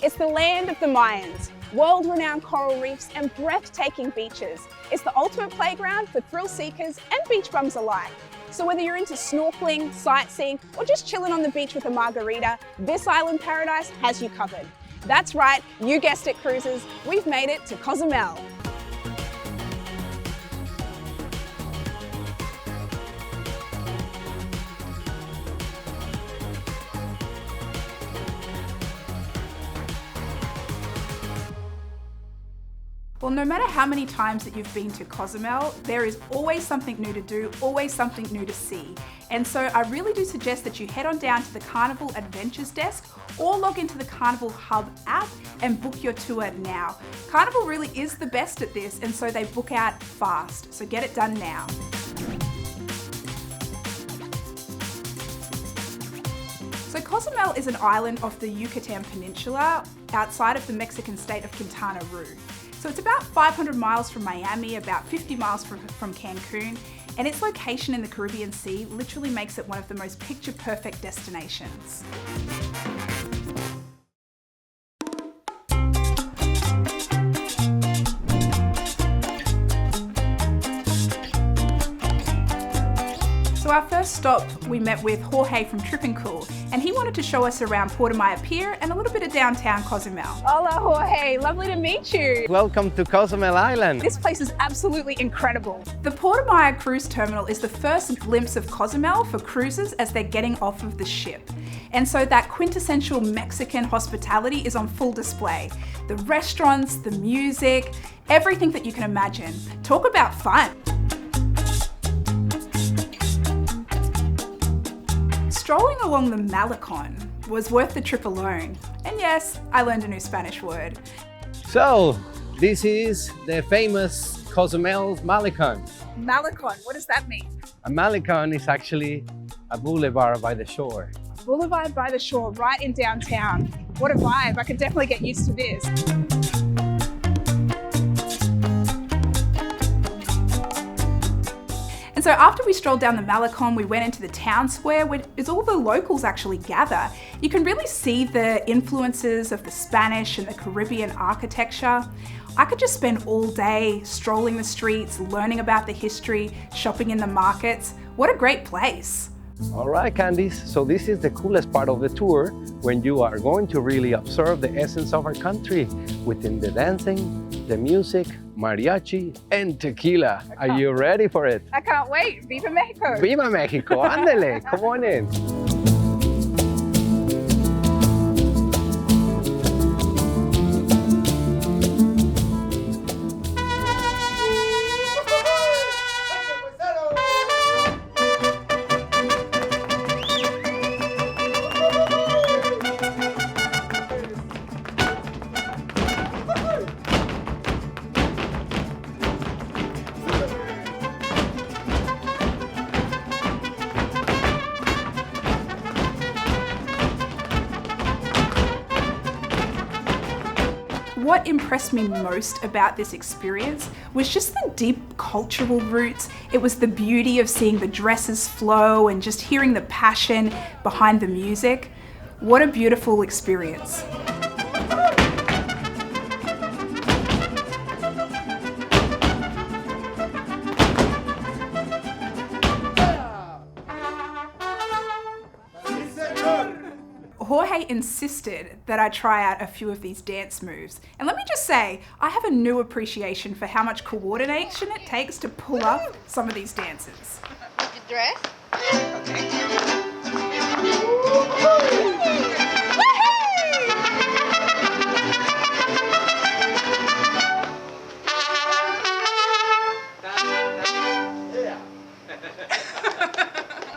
It's the land of the Mayans, world-renowned coral reefs and breathtaking beaches. It's the ultimate playground for thrill seekers and beach bums alike. So whether you're into snorkeling, sightseeing, or just chilling on the beach with a margarita, this island paradise has you covered. That's right, you guessed it, cruisers, we've made it to Cozumel. Well, no matter how many times that you've been to Cozumel, there is always something new to do, always something new to see. And so I really do suggest that you head on down to the Carnival Adventures desk or log into the Carnival Hub app and book your tour now. Carnival really is the best at this, and so they book out fast. So get it done now. So Cozumel is an island off the Yucatan Peninsula outside of the Mexican state of Quintana Roo. So it's about 500 miles from Miami, about 50 miles from Cancun, and its location in the Caribbean Sea literally makes it one of the most picture-perfect destinations. So our first stop, we met with Jorge from Trip & Cool, and he wanted to show us around Puerto Maya Pier and a little bit of downtown Cozumel. Hola Jorge, lovely to meet you. Welcome to Cozumel Island. This place is absolutely incredible. The Puerto Maya Cruise Terminal is the first glimpse of Cozumel for cruisers as they're getting off of the ship. And so that quintessential Mexican hospitality is on full display. The restaurants, the music, everything that you can imagine. Talk about fun. Strolling along the Malecon was worth the trip alone. And yes, I learned a new Spanish word. So, this is the famous Cozumel Malecon. Malecon, what does that mean? A Malecon is actually a boulevard by the shore. Boulevard by the shore, right in downtown. What a vibe, I could definitely get used to this. And so after we strolled down the Malecon, we went into the town square where all the locals actually gather. You can really see the influences of the Spanish and the Caribbean architecture. I could just spend all day strolling the streets, learning about the history, shopping in the markets. What a great place. All right, Candice, so this is the coolest part of the tour when you are going to really observe the essence of our country within the dancing, the music, mariachi, and tequila. Are you ready for it? I can't wait. Viva Mexico. Viva Mexico, ándale, come on in. What impressed me most about this experience was just the deep cultural roots. It was the beauty of seeing the dresses flow and just hearing the passion behind the music. What a beautiful experience. Jorge insisted that I try out a few of these dance moves. And let me just say, I have a new appreciation for how much coordination it takes to pull up some of these dances. Did you dress?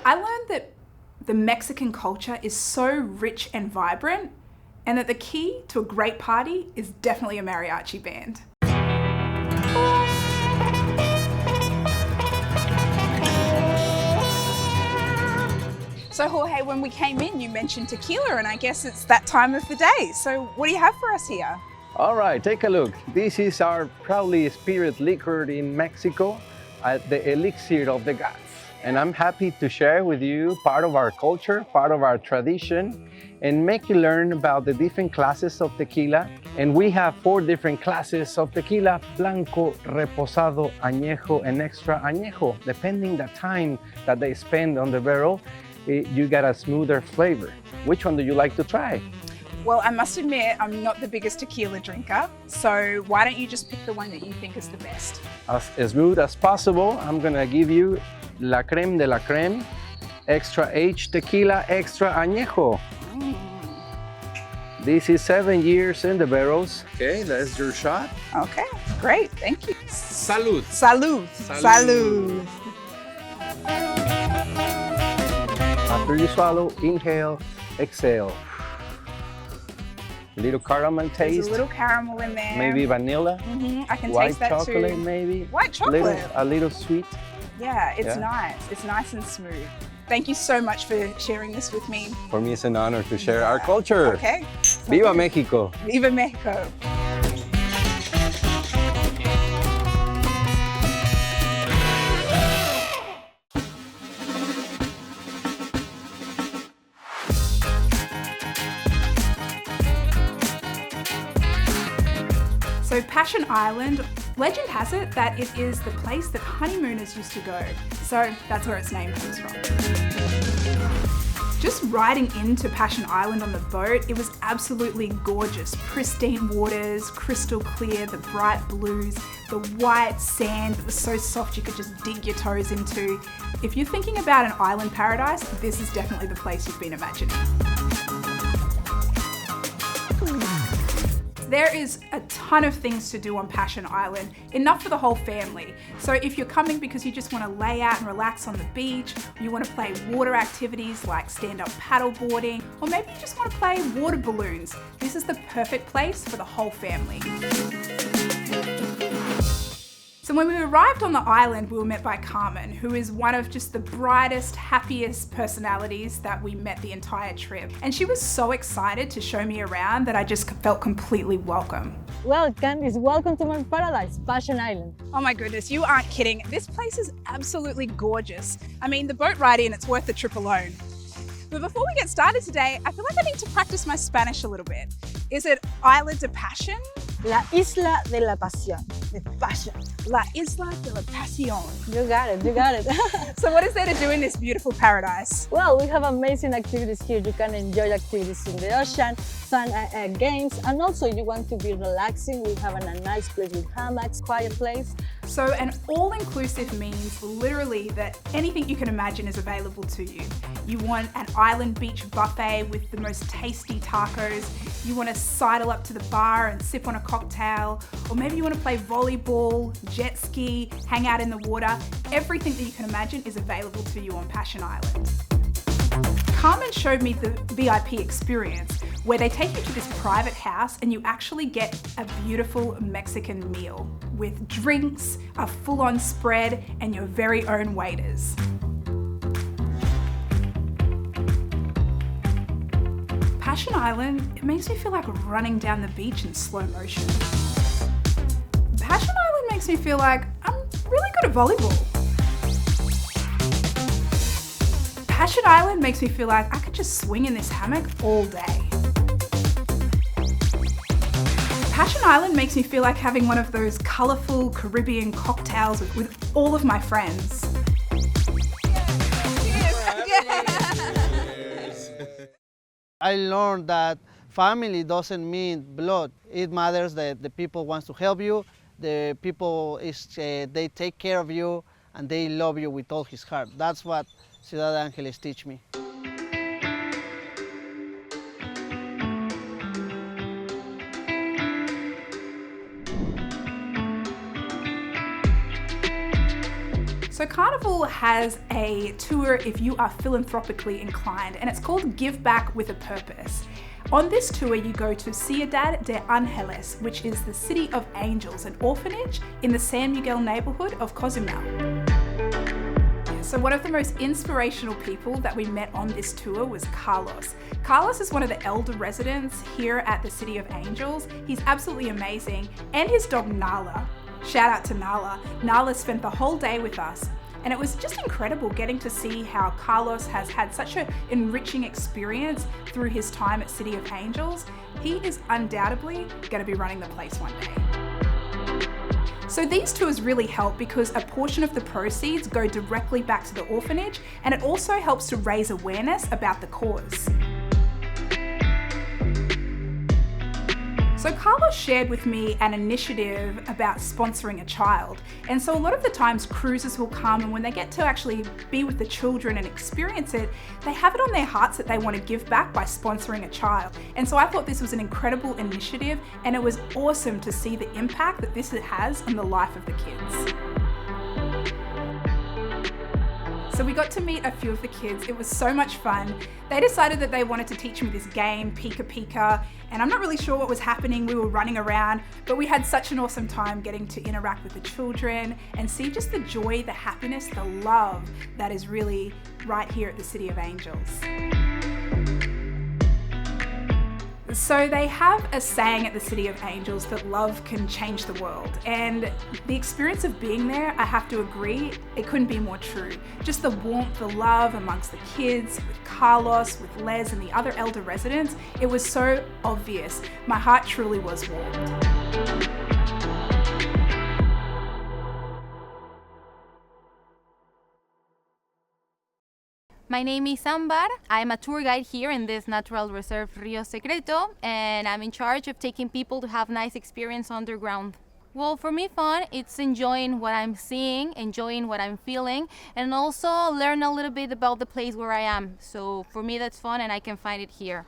I learned that the Mexican culture is so rich and vibrant, and that the key to a great party is definitely a mariachi band. So Jorge, when we came in, you mentioned tequila, and I guess it's that time of the day. So what do you have for us here? All right, take a look. This is our proudly spirit liquor in Mexico, the elixir of the gods. And I'm happy to share with you part of our culture, part of our tradition, and make you learn about the different classes of tequila. And we have 4 different classes of tequila: blanco, reposado, añejo, and extra añejo. Depending the time that they spend on the barrel, you get a smoother flavor. Which one do you like to try? Well, I must admit, I'm not the biggest tequila drinker, so why don't you just pick the one that you think is the best? As smooth as possible, I'm gonna give you la creme de la creme, extra H tequila, extra añejo. This is 7 years in the barrels. Okay, that's your shot. Okay, great, thank you. Salud. Salud. Salud. After you swallow, inhale, exhale. A little caramel taste. There's a little caramel in there. Maybe vanilla. I can White taste that chocolate, too. maybe. White chocolate. A little sweet. Yeah, it's Yeah. nice. It's nice and smooth. Thank you so much for sharing this with me. For me, it's an honor to share our culture. Okay. Viva Mexico. Viva Mexico. So Passion Island, legend has it that it is the place that honeymooners used to go. So that's where its name comes from. Just riding into Passion Island on the boat, it was absolutely gorgeous. Pristine waters, crystal clear, the bright blues, the white sand that was so soft you could just dig your toes into. If you're thinking about an island paradise, this is definitely the place you've been imagining. There is a ton of things to do on Passion Island, enough for the whole family. So if you're coming because you just want to lay out and relax on the beach, you want to play water activities like stand-up paddleboarding, or maybe you just want to play water balloons, this is the perfect place for the whole family. So when we arrived on the island, we were met by Carmen, who is one of just the brightest, happiest personalities that we met the entire trip. And she was so excited to show me around that I just felt completely welcome. Well, Candice, welcome to my paradise, Passion Island. Oh my goodness, you aren't kidding. This place is absolutely gorgeous. I mean, the boat ride in, it's worth the trip alone. But before we get started today, I feel like I need to practice my Spanish a little bit. Is it Isla de Passion? La Isla de la Pasión, de Passion. La Isla de la Pasión. You got it, you got it. So what is there to do in this beautiful paradise? Well, we have amazing activities here. You can enjoy activities in the ocean, fun games, and also you want to be relaxing. We have a nice place with hammocks, quiet place. So an all-inclusive means literally that anything you can imagine is available to you. You want an island beach buffet with the most tasty tacos. You want to sidle up to the bar and sip on a cocktail, or maybe you want to play volleyball, jet ski, hang out in the water. Everything that you can imagine is available to you on Passion Island. Carmen showed me the VIP experience, where they take you to this private house and you actually get a beautiful Mexican meal with drinks, a full-on spread, and your very own waiters. Passion Island, it makes me feel like running down the beach in slow motion. Passion Island makes me feel like I'm really good at volleyball. Passion Island makes me feel like I could just swing in this hammock all day. Passion Island makes me feel like having one of those colourful Caribbean cocktails with all of my friends. I learned that family doesn't mean blood. It matters that the people want to help you, the people they take care of you, and they love you with all his heart. That's what Ciudad Angeles teach me. So Carnival has a tour if you are philanthropically inclined, and it's called Give Back with a Purpose. On this tour, you go to Ciudad de Angeles, which is the City of Angels, an orphanage in the San Miguel neighborhood of Cozumel. So one of the most inspirational people that we met on this tour was Carlos. Carlos is one of the elder residents here at the City of Angels. He's absolutely amazing, and his dog Nala. Shout out to Nala. Nala spent the whole day with us. And it was just incredible getting to see how Carlos has had such an enriching experience through his time at City of Angels. He is undoubtedly going to be running the place one day. So these tours really help because a portion of the proceeds go directly back to the orphanage, and it also helps to raise awareness about the cause. So Carlos shared with me an initiative about sponsoring a child. And so a lot of the times cruisers will come, and when they get to actually be with the children and experience it, they have it on their hearts that they want to give back by sponsoring a child. And so I thought this was an incredible initiative, and it was awesome to see the impact that this has on the life of the kids. So we got to meet a few of the kids. It was so much fun. They decided that they wanted to teach me this game, Pika Pika, and I'm not really sure what was happening. We were running around, but we had such an awesome time getting to interact with the children and see just the joy, the happiness, the love that is really right here at the City of Angels. So they have a saying at the City of Angels that love can change the world, and the experience of being there, I have to agree, it couldn't be more true. Just the warmth, the love amongst the kids, with Carlos, with Les and the other elder residents, it was so obvious. My heart truly was warmed. My name is Ambar. I'm a tour guide here in this natural reserve Rio Secreto, and I'm in charge of taking people to have nice experience underground. Well, for me, fun, it's enjoying what I'm seeing, enjoying what I'm feeling, and also learn a little bit about the place where I am. So for me, that's fun, and I can find it here.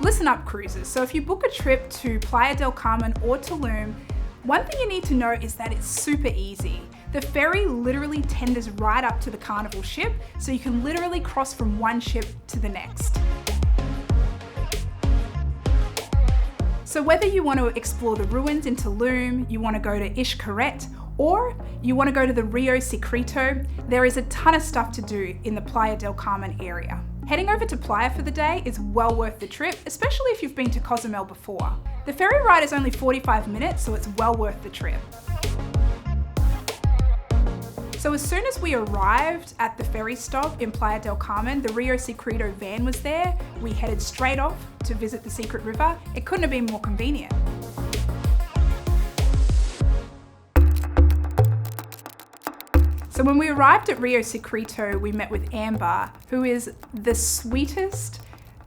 Listen up, cruisers. So if you book a trip to Playa del Carmen or Tulum, one thing you need to know is that it's super easy. The ferry literally tenders right up to the Carnival ship, so you can literally cross from one ship to the next. So whether you want to explore the ruins in Tulum, you want to go to Xcaret, or you want to go to the Rio Secreto, there is a ton of stuff to do in the Playa del Carmen area. Heading over to Playa for the day is well worth the trip, especially if you've been to Cozumel before. The ferry ride is only 45 minutes, so it's well worth the trip. So as soon as we arrived at the ferry stop in Playa del Carmen, the Rio Secreto van was there. We headed straight off to visit the secret river. It couldn't have been more convenient. So when we arrived at Rio Secreto, we met with Amber, who is the sweetest,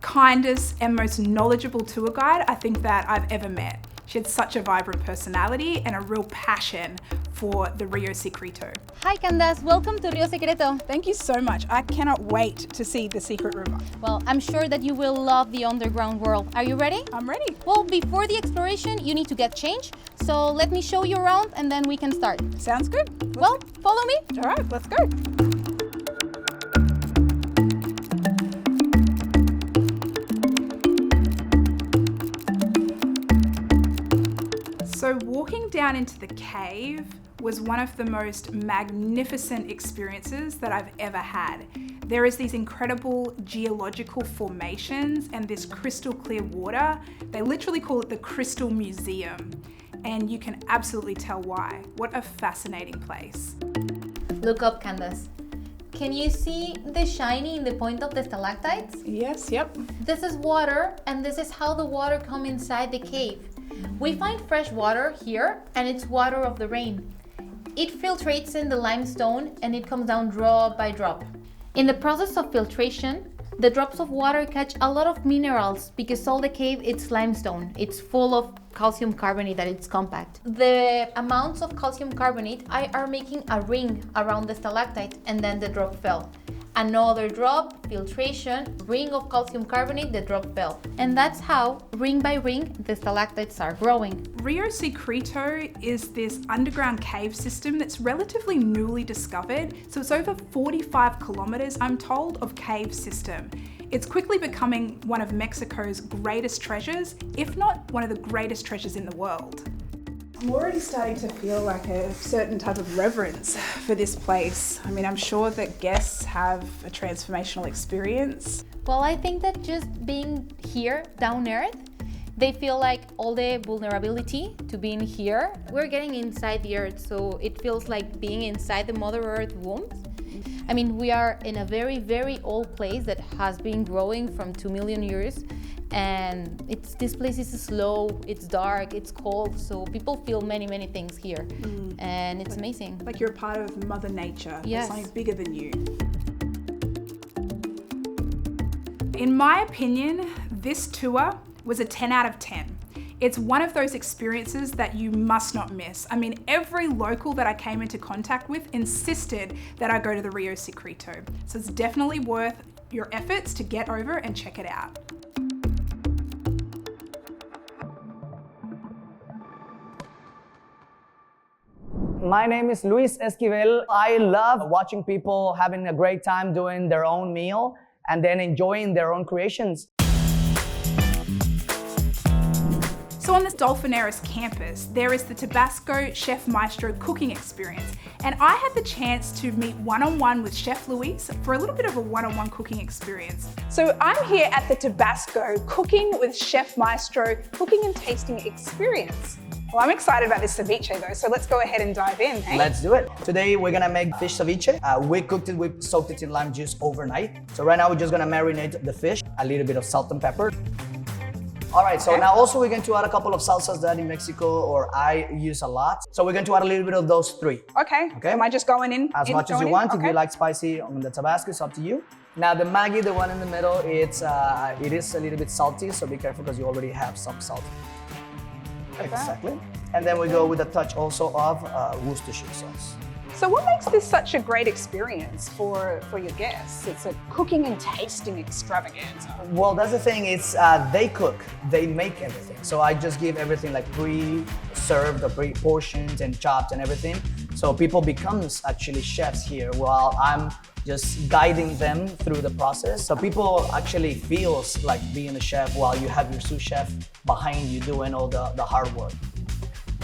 kindest, and most knowledgeable tour guide I think that I've ever met. She had such a vibrant personality and a real passion for the Rio Secreto. Hi Candace, welcome to Rio Secreto. Thank you so much. I cannot wait to see the secret river. Well, I'm sure that you will love the underground world. Are you ready? I'm ready. Well, before the exploration, you need to get changed. So let me show you around and then we can start. Sounds good. Well, follow me. All right, let's go. So walking down into the cave was one of the most magnificent experiences that I've ever had. There is these incredible geological formations and this crystal clear water. They literally call it the Crystal Museum, and you can absolutely tell why. What a fascinating place. Look up, Candace. Can you see the shiny in the point of the stalactites? Yes, yep. This is water, and this is how the water comes inside the cave. We find fresh water here, and it's water of the rain. It filtrates in the limestone, and it comes down drop by drop. In the process of filtration, the drops of water catch a lot of minerals because all the cave it's limestone. It's full of calcium carbonate that it's compact. The amounts of calcium carbonate are making a ring around the stalactite, and then the drop fell. Another drop, filtration, ring of calcium carbonate, the drop fell. And that's how, ring by ring, the stalactites are growing. Rio Secreto is this underground cave system that's relatively newly discovered. So it's over 45 kilometers, I'm told, of cave system. It's quickly becoming one of Mexico's greatest treasures, if not one of the greatest treasures in the world. I'm already starting to feel like a certain type of reverence for this place. I mean, I'm sure that guests have a transformational experience. Well, I think that just being here down Earth, they feel like all the vulnerability to being here. We're getting inside the Earth, so it feels like being inside the Mother Earth womb. I mean, we are in a very, very old place that has been growing from 2 million years. And this place is slow, it's dark, it's cold, so people feel many, many things here. And it's amazing. Like you're a part of Mother Nature. Yes. Something bigger than you. In my opinion, this tour was a 10 out of 10. It's one of those experiences that you must not miss. I mean, every local that I came into contact with insisted that I go to the Rio Secreto. So it's definitely worth your efforts to get over and check it out. My name is Luis Esquivel. I love watching people having a great time doing their own meal and then enjoying their own creations. So on this Dolphineris campus, there is the Tabasco Chef Maestro cooking experience. And I had the chance to meet one-on-one with Chef Luis for a little bit of a one-on-one cooking experience. So I'm here at the Tabasco Cooking with Chef Maestro cooking and tasting experience. Well, I'm excited about this ceviche though, so let's go ahead and dive in, hey? Let's do it. Today we're gonna make fish ceviche. We soaked it in lime juice overnight. So right now we're just gonna marinate the fish, a little bit of salt and pepper. All right, so now also we're going to add a couple of salsas that in Mexico or I use a lot. So we're going to add a little bit of those three. Okay. Am I just going in? As much as you want. If you like spicy on the Tabasco, it's up to you. Now the Maggi, the one in the middle, it is a little bit salty, so be careful because you already have some salt. Exactly. And then we go with a touch also of Worcestershire sauce. So what makes this such a great experience for your guests? It's a cooking and tasting extravaganza. Well, that's the thing, it's they cook, they make everything. So I just give everything like pre-served or pre-portioned and chopped and everything. So people becomes actually chefs here while I'm just guiding them through the process. So people actually feels like being a chef while you have your sous chef behind you doing all the hard work.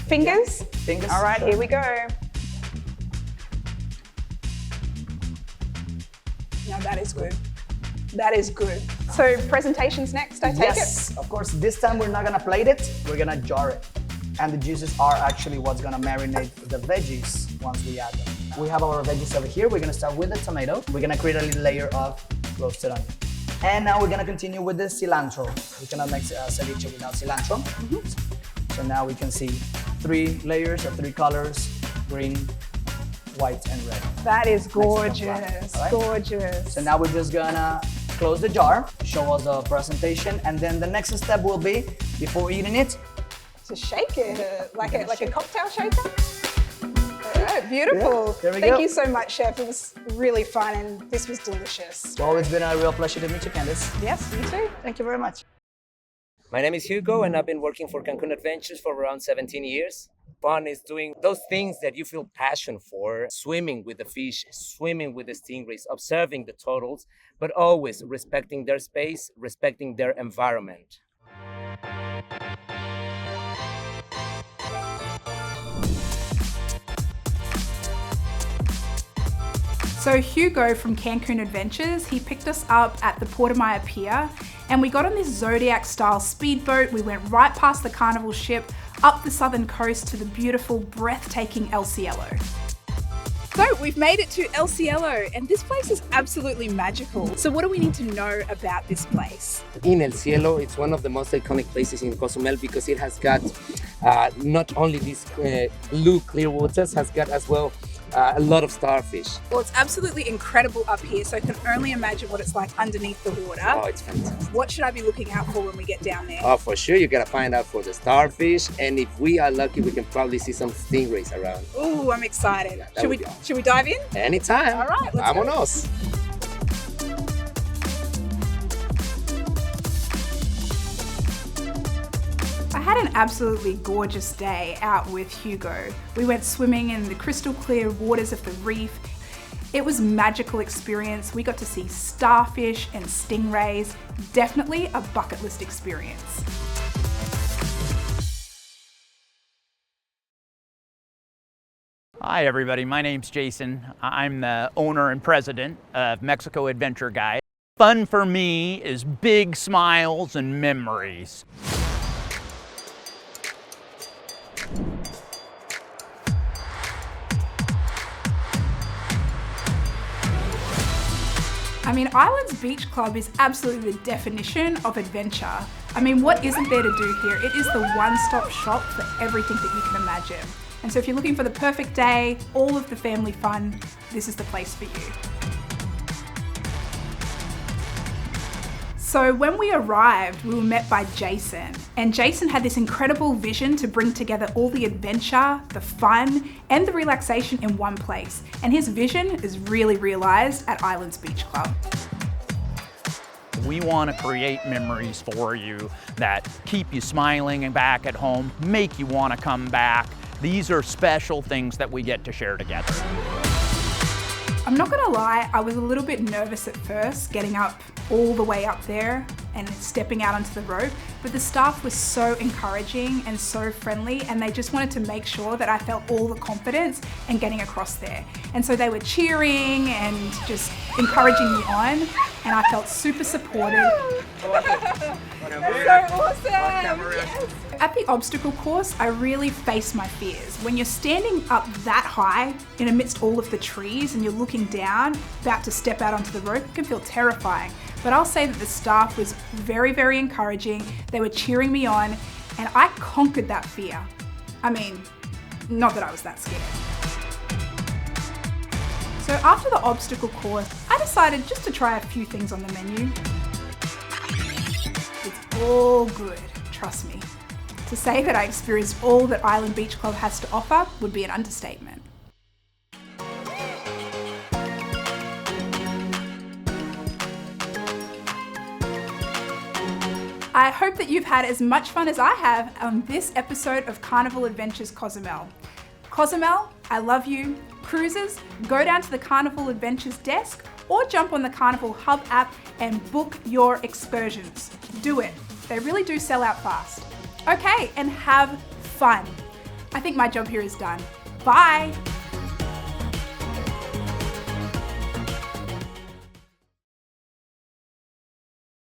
Fingers? Fingers? All right, sure. Here we go. Now that is good. That is good. So presentations next, I take it? Yes, of course. This time we're not gonna plate it, we're gonna jar it. And the juices are actually what's gonna marinate the veggies once we add them. We have our veggies over here. We're gonna start with the tomato. We're gonna create a little layer of roasted onion. And now we're gonna continue with the cilantro. We cannot make ceviche without cilantro. So now we can see 3 layers of 3 colors, green, white, and red. That is gorgeous, right? gorgeous. So now we're just gonna close the jar, show us the presentation, and then the next step will be, before eating it, To shake it, like a cocktail shaker. All right, beautiful. Yeah, there we Thank go. you so much, Chef. It was really fun and this was delicious. well, it's been a real pleasure to meet you, Candice. Yes, you too. Thank you very much. My name is Hugo and I've been working for Cancun Adventures for around 17 years. Fun is doing those things that you feel passion for, swimming with the fish, swimming with the stingrays, observing the turtles, but always respecting their space, respecting their environment. So Hugo from Cancun Adventures, he picked us up at the Portimaya Pier and we got on this Zodiac style speedboat. We went right past the Carnival ship, up the southern coast to the beautiful, breathtaking El Cielo. So we've made it to El Cielo and this place is absolutely magical. So what do we need to know about this place? In El Cielo, it's one of the most iconic places in Cozumel because it has got not only these blue clear waters, has got as well a lot of starfish. Well, it's absolutely incredible up here, so I can only imagine what it's like underneath the water. Oh, it's fantastic. What should I be looking out for when we get down there? Oh, for sure, you gotta find out for the starfish, and if we are lucky, we can probably see some stingrays around. Ooh, I'm excited. Yeah, that should would we be awesome. should we dive in? Anytime. All right, let's go. Vámonos. I had an absolutely gorgeous day out with Hugo. We went swimming in the crystal clear waters of the reef. It was a magical experience. We got to see starfish and stingrays. Definitely a bucket list experience. Hi everybody, my name's Jason. I'm the owner and president of Mexico Adventure Guide. Fun for me is big smiles and memories. I mean, Islands Beach Club is absolutely the definition of adventure. I mean, what isn't there to do here? It is the one-stop shop for everything that you can imagine. And so if you're looking for the perfect day, all of the family fun, this is the place for you. So when we arrived, we were met by Jason. And Jason had this incredible vision to bring together all the adventure, the fun, and the relaxation in one place. And his vision is really realized at Islands Beach Club. We want to create memories for you that keep you smiling and back at home, make you want to come back. These are special things that we get to share together. I'm not gonna lie, I was a little bit nervous at first, getting up all the way up there and stepping out onto the rope, but the staff was so encouraging and so friendly, and they just wanted to make sure that I felt all the confidence in getting across there. And so they were cheering and just encouraging me on, and I felt super supported. So awesome! Yes. At the obstacle course, I really faced my fears. When you're standing up that high in amidst all of the trees and you're looking down, about to step out onto the rope, it can feel terrifying. But I'll say that the staff was very, very encouraging. They were cheering me on, and I conquered that fear. I mean, not that I was that scared. So after the obstacle course, I decided just to try a few things on the menu. It's all good, trust me. To say that I experienced all that Island Beach Club has to offer would be an understatement. I hope that you've had as much fun as I have on this episode of Carnival Adventures Cozumel. Cozumel, I love you. Cruisers, go down to the Carnival Adventures desk or jump on the Carnival Hub app and book your excursions. Do it. They really do sell out fast. Okay, and have fun. I think my job here is done. Bye.